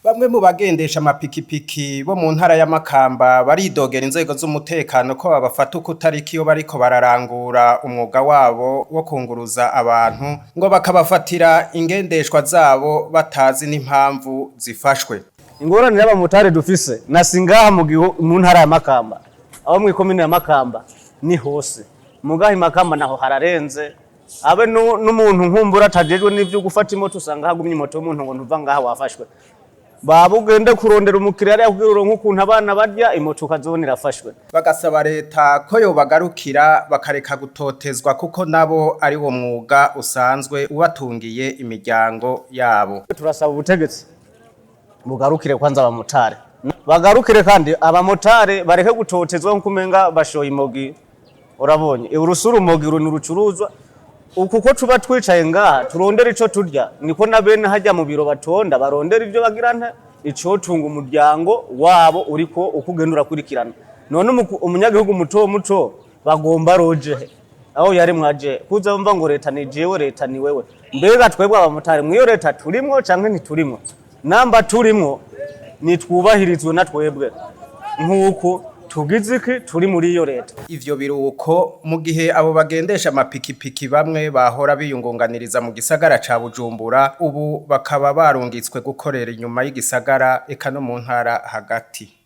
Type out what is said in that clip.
Bamwe mu bagendesha amapikipiki bo mu ntara ya Makamba baridogera inzego z'umutekano ko babafata uko utariki iyo bariko bararangura umwuga wabo wo kunguruza abantu ngo bakabafatira ingendeshwa zabo batazi n'impamvu zifashwe. Ingorane y'abamotari dufise nasingaha mu ntara ya Makamba aho mw'ikomine ya Makamba ni hose mugahi Makamba naho hararenze abe n'umuntu nkumbura atajejwe n'ivyo gufata imoto usanga hagumye imoto y'umuntu ngo ntuva ngaha wafashwe baba ugende kurondera umukiriya ari kugira nk'ukuntu abana barya imoto ukazona irafashwe. Bagasaba leta ko yobagarukira bakareka gutotezwa kuko nabo ari wo mwuga usanzwe ubatungiye imiryango yabo. Turasaba ubutegetsi bugarukire kwanza abamotari bagarukire kandi abamotari bareke gutotezwa nk'ukumenga bashoye imogi. Urabonye urusuru umogi runurucuruzwa ukuko tuba twicaye ngaha turondera ico turya niko na bene hajya mu biro batonda barondera ivyo bagiranta ico tunga umuryango wabo uriko ukugendura kurikirana none umunyagihugu muto bagomba roje aho yari mwaje kuza mva ngo leta ni jewe leta ni wewe mbega twebwe abamotari mwiyo leta turimwo canke ntiturimwo namba turimwo nitwubahirizwe na twebwe nkuko tugiziki turi muri iyo leta. Ivyo biruko mu gihe abo bagendesha amapikipiki bamwe bahora biyungunganiriza mu gisagara ca Bujumbura ubu bakaba barungitswe gukorera inyuma y'igisagara eka no mu ntara hagati.